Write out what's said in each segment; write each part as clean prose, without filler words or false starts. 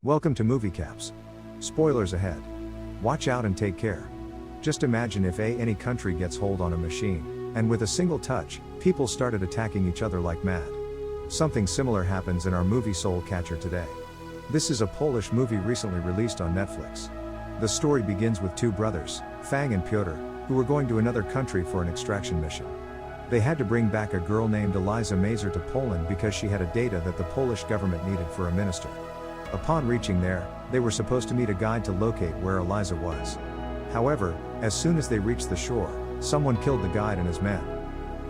Welcome to Movie Caps. Spoilers ahead. Watch out and take care. Just imagine if any country gets hold on a machine, and with a single touch, people started attacking each other like mad. Something similar happens in our movie Soul Catcher today. This is a Polish movie recently released on Netflix. The story begins with two brothers, Fang and Piotr, who were going to another country for an extraction mission. They had to bring back a girl named Eliza Mazer to Poland because she had a data that the Polish government needed for a minister. Upon reaching there, they were supposed to meet a guide to locate where Eliza was. However, as soon as they reached the shore, someone killed the guide and his men.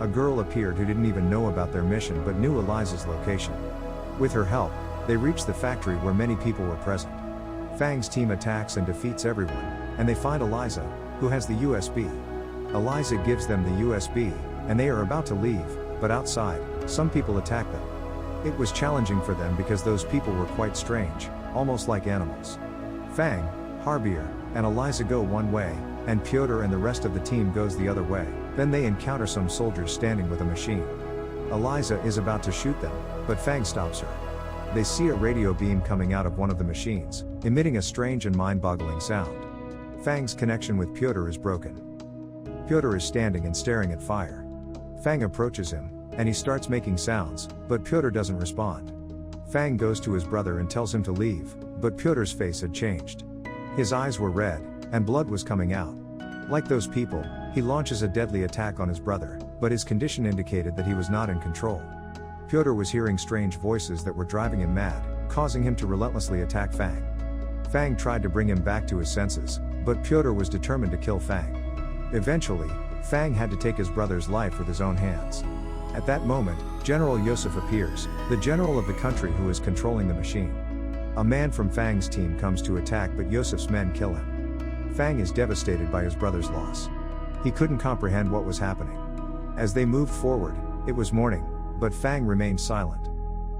A girl appeared who didn't even know about their mission but knew Eliza's location. With her help, they reached the factory where many people were present. Fang's team attacks and defeats everyone, and they find Eliza, who has the USB. Eliza gives them the USB, and they are about to leave, but outside, some people attack them. It was challenging for them because those people were quite strange, almost like animals. Fang, Harbier, and Eliza go one way, and Piotr and the rest of the team goes the other way. Then they encounter some soldiers standing with a machine. Eliza is about to shoot them, but Fang stops her. They see a radio beam coming out of one of the machines, emitting a strange and mind-boggling sound. Fang's connection with Piotr is broken. Piotr is standing and staring at fire. Fang approaches him, and he starts making sounds, but Piotr doesn't respond. Fang goes to his brother and tells him to leave, but Piotr's face had changed. His eyes were red, and blood was coming out. Like those people, he launches a deadly attack on his brother, but his condition indicated that he was not in control. Piotr was hearing strange voices that were driving him mad, causing him to relentlessly attack Fang. Fang tried to bring him back to his senses, but Piotr was determined to kill Fang. Eventually, Fang had to take his brother's life with his own hands. At that moment, General Yosef appears, the general of the country who is controlling the machine. A man from Fang's team comes to attack, but Yosef's men kill him. Fang is devastated by his brother's loss. He couldn't comprehend what was happening. As they moved forward, it was morning, but Fang remained silent.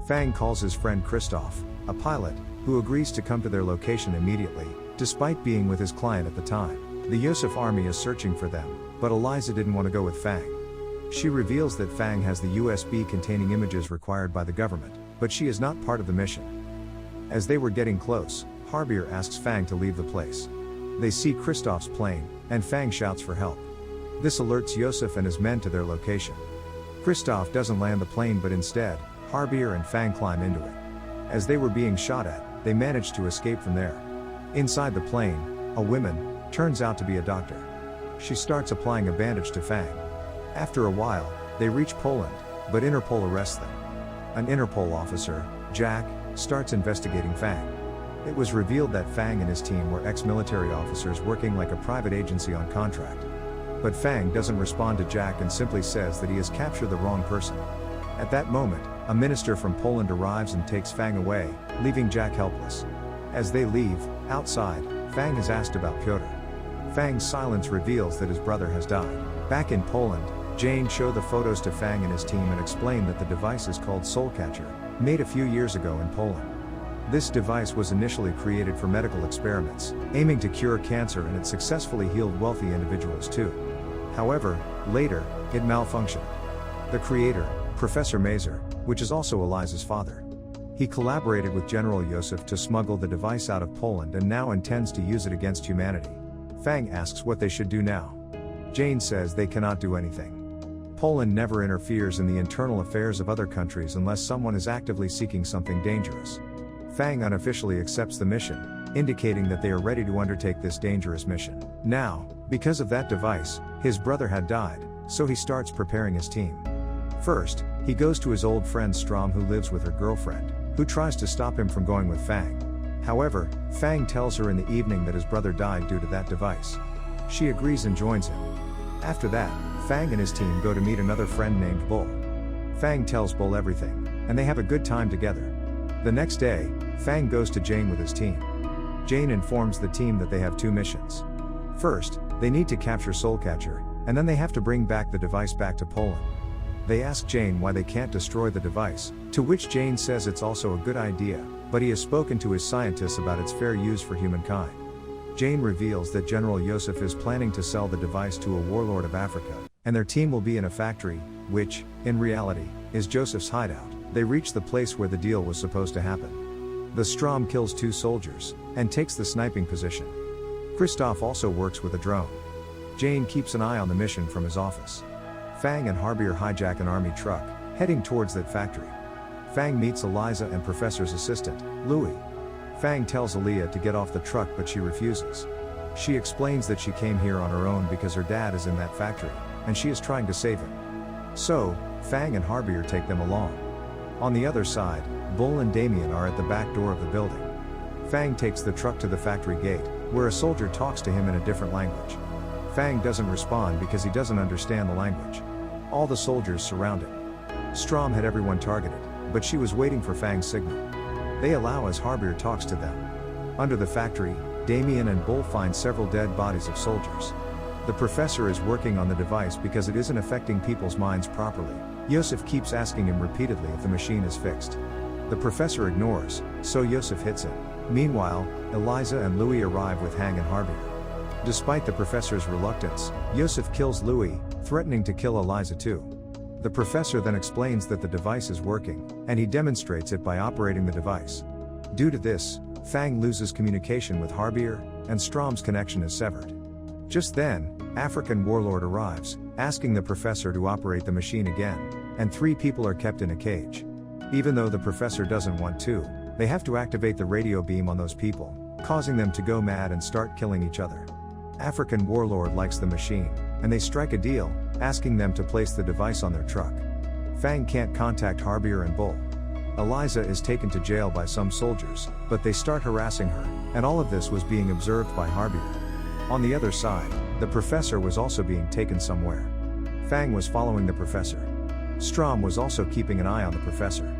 Fang calls his friend Christoph, a pilot, who agrees to come to their location immediately, despite being with his client at the time. The Yosef army is searching for them, but Eliza didn't want to go with Fang. She reveals that Fang has the USB containing images required by the government, but she is not part of the mission. As they were getting close, Harbier asks Fang to leave the place. They see Christoph's plane, and Fang shouts for help. This alerts Yosef and his men to their location. Christoph doesn't land the plane, but instead, Harbier and Fang climb into it. As they were being shot at, they managed to escape from there. Inside the plane, a woman turns out to be a doctor. She starts applying a bandage to Fang. After a while, they reach Poland, but Interpol arrests them. An Interpol officer, Jack, starts investigating Fang. It was revealed that Fang and his team were ex-military officers working like a private agency on contract. But Fang doesn't respond to Jack and simply says that he has captured the wrong person. At that moment, a minister from Poland arrives and takes Fang away, leaving Jack helpless. As they leave, outside, Fang is asked about Piotr. Fang's silence reveals that his brother has died. Back in Poland, Jane showed the photos to Fang and his team and explained that the device is called Soul Catcher, made a few years ago in Poland. This device was initially created for medical experiments, aiming to cure cancer, and it successfully healed wealthy individuals too. However, later, it malfunctioned. The creator, Professor Mazer, which is also Eliza's father. He collaborated with General Yosef to smuggle the device out of Poland and now intends to use it against humanity. Fang asks what they should do now. Jane says they cannot do anything. Poland never interferes in the internal affairs of other countries unless someone is actively seeking something dangerous. Fang unofficially accepts the mission, indicating that they are ready to undertake this dangerous mission. Now, because of that device, his brother had died, so he starts preparing his team. First, he goes to his old friend Strom, who lives with her girlfriend, who tries to stop him from going with Fang. However, Fang tells her in the evening that his brother died due to that device. She agrees and joins him. After that, Fang and his team go to meet another friend named Bull. Fang tells Bull everything, and they have a good time together. The next day, Fang goes to Jane with his team. Jane informs the team that they have two missions. First, they need to capture Soul Catcher, and then they have to bring back the device back to Poland. They ask Jane why they can't destroy the device, to which Jane says it's also a good idea, but he has spoken to his scientists about its fair use for humankind. Jane reveals that General Yosef is planning to sell the device to a warlord of Africa, and their team will be in a factory, which, in reality, is Joseph's hideout. They reach the place where the deal was supposed to happen. The Strom kills 2 soldiers, and takes the sniping position. Christoph also works with a drone. Jane keeps an eye on the mission from his office. Fang and Harbier hijack an army truck, heading towards that factory. Fang meets Eliza and Professor's assistant, Louis. Fang tells Aaliyah to get off the truck, but she refuses. She explains that she came here on her own because her dad is in that factory, and she is trying to save him. So, Fang and Harbier take them along. On the other side, Bull and Damien are at the back door of the building. Fang takes the truck to the factory gate, where a soldier talks to him in a different language. Fang doesn't respond because he doesn't understand the language. All the soldiers surround him. Strom had everyone targeted, but she was waiting for Fang's signal. They allow as Harbier talks to them. Under the factory, Damien and Bull find several dead bodies of soldiers. The professor is working on the device because it isn't affecting people's minds properly. Yosef keeps asking him repeatedly if the machine is fixed. The professor ignores, so Yosef hits him. Meanwhile, Eliza and Louis arrive with Hang and Harbier. Despite the professor's reluctance, Yosef kills Louis, threatening to kill Eliza too. The professor then explains that the device is working, and he demonstrates it by operating the device. Due to this, Fang loses communication with Harbier, and Strom's connection is severed. Just then, African warlord arrives, asking the professor to operate the machine again, and 3 people are kept in a cage. Even though the professor doesn't want to, they have to activate the radio beam on those people, causing them to go mad and start killing each other. African warlord likes the machine, and they strike a deal, asking them to place the device on their truck. Fang can't contact Harbier and Bull. Eliza is taken to jail by some soldiers, but they start harassing her, and all of this was being observed by Harbier. On the other side, the professor was also being taken somewhere. Fang was following the professor. Strom was also keeping an eye on the professor.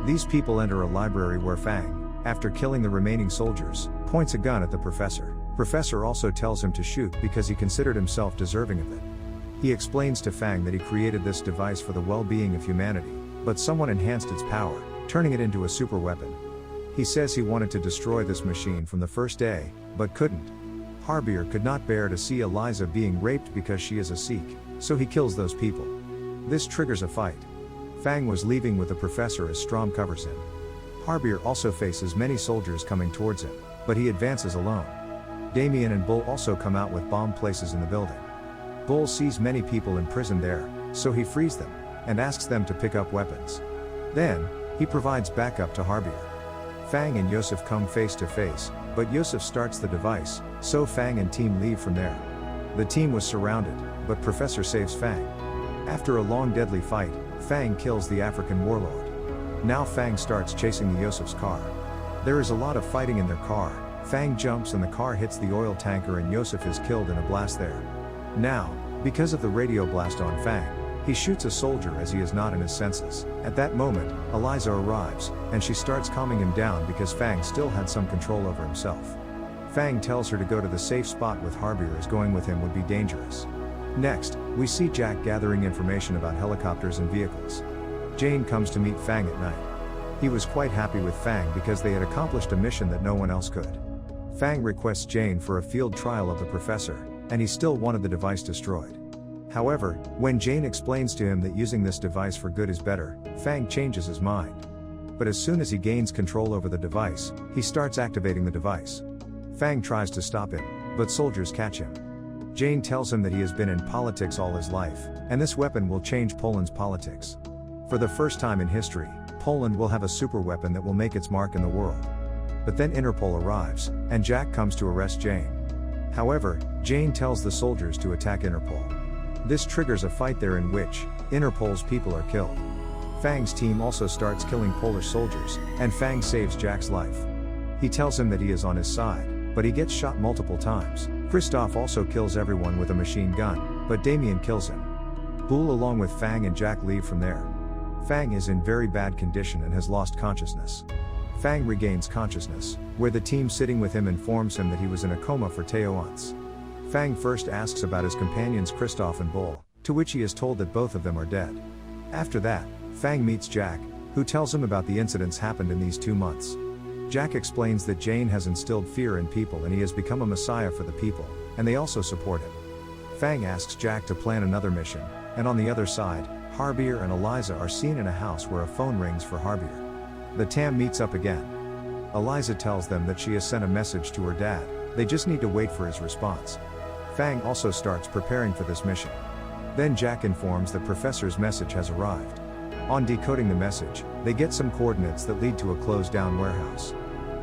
These people enter a library where Fang, after killing the remaining soldiers, points a gun at the professor. Professor also tells him to shoot because he considered himself deserving of it. He explains to Fang that he created this device for the well-being of humanity, but someone enhanced its power, turning it into a super weapon. He says he wanted to destroy this machine from the first day, but couldn't. Harbier could not bear to see Eliza being raped because she is a Sikh, so he kills those people. This triggers a fight. Fang was leaving with the professor as Strom covers him. Harbier also faces many soldiers coming towards him, but he advances alone. Damien and Bull also come out with bomb places in the building. Bull sees many people imprisoned there, so he frees them, and asks them to pick up weapons. Then, he provides backup to Harbier. Fang and Yosef come face to face, but Yosef starts the device, so Fang and team leave from there. The team was surrounded, but Professor saves Fang. After a long deadly fight, Fang kills the African warlord. Now Fang starts chasing the Yosef's car. There is a lot of fighting in their car. Fang jumps and the car hits the oil tanker and Yosef is killed in a blast there. Now, because of the radio blast on Fang, he shoots a soldier as he is not in his senses. At that moment, Eliza arrives, and she starts calming him down because Fang still had some control over himself. Fang tells her to go to the safe spot with Harbier as going with him would be dangerous. Next, we see Jack gathering information about helicopters and vehicles. Jane comes to meet Fang at night. He was quite happy with Fang because they had accomplished a mission that no one else could. Fang requests Jane for a field trial of the professor, and he still wanted the device destroyed. However, when Jane explains to him that using this device for good is better, Fang changes his mind. But as soon as he gains control over the device, he starts activating the device. Fang tries to stop him, but soldiers catch him. Jane tells him that he has been in politics all his life, and this weapon will change Poland's politics. For the first time in history, Poland will have a super weapon that will make its mark in the world. But then Interpol arrives, and Jack comes to arrest Jane. However, Jane tells the soldiers to attack Interpol. This triggers a fight there in which Interpol's people are killed. Fang's team also starts killing Polish soldiers, and Fang saves Jack's life. He tells him that he is on his side, but he gets shot multiple times. Christoph also kills everyone with a machine gun, but Damien kills him. Bull along with Fang and Jack leave from there. Fang is in very bad condition and has lost consciousness. Fang regains consciousness, where the team sitting with him informs him that he was in a coma for 2 months. Fang first asks about his companions Christoph and Bull, to which he is told that both of them are dead. After that, Fang meets Jack, who tells him about the incidents happened in these 2 months. Jack explains that Jane has instilled fear in people and he has become a messiah for the people, and they also support him. Fang asks Jack to plan another mission, and on the other side, Harbier and Eliza are seen in a house where a phone rings for Harbier. The TAM meets up again. Eliza tells them that she has sent a message to her dad, they just need to wait for his response. Fang also starts preparing for this mission. Then Jack informs that Professor's message has arrived. On decoding the message, they get some coordinates that lead to a closed-down warehouse.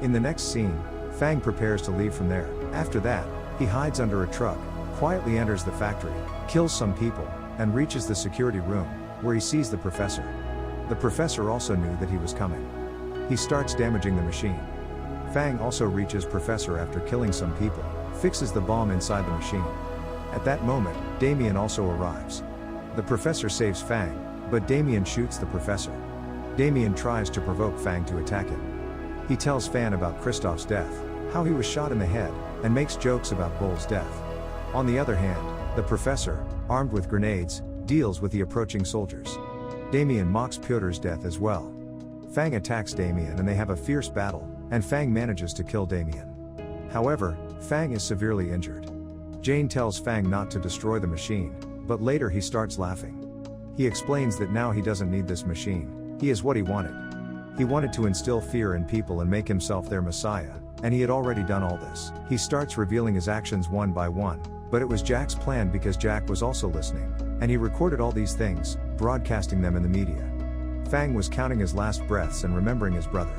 In the next scene, Fang prepares to leave from there. After that, he hides under a truck, quietly enters the factory, kills some people, and reaches the security room, where he sees the professor. The professor also knew that he was coming. He starts damaging the machine. Fang also reaches Professor after killing some people, fixes the bomb inside the machine. At that moment, Damien also arrives. The professor saves Fang, but Damien shoots the professor. Damien tries to provoke Fang to attack him. He tells Fan about Kristoff's death, how he was shot in the head, and makes jokes about Bull's death. On the other hand, the professor, armed with grenades, deals with the approaching soldiers. Damien mocks Pyotr's death as well. Fang attacks Damien and they have a fierce battle, and Fang manages to kill Damien. However, Fang is severely injured. Jane tells Fang not to destroy the machine, but later he starts laughing. He explains that now he doesn't need this machine, he is what he wanted. He wanted to instill fear in people and make himself their messiah, and he had already done all this. He starts revealing his actions one by one, but it was Jack's plan because Jack was also listening, and he recorded all these things, broadcasting them in the media. Fang was counting his last breaths and remembering his brother.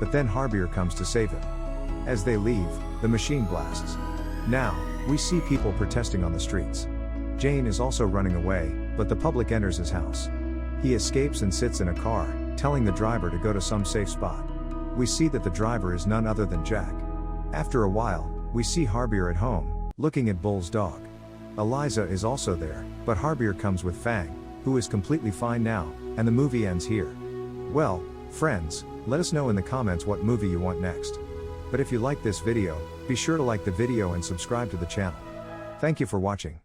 But then Harbier comes to save him. As they leave, the machine blasts. Now, we see people protesting on the streets. Jane is also running away, but the public enters his house. He escapes and sits in a car, telling the driver to go to some safe spot. We see that the driver is none other than Jack. After a while, we see Harbier at home, looking at Bull's dog. Eliza is also there, but Harbier comes with Fang, who is completely fine now, and the movie ends here. Well, friends, let us know in the comments what movie you want next. But if you like this video, be sure to like the video and subscribe to the channel. Thank you for watching.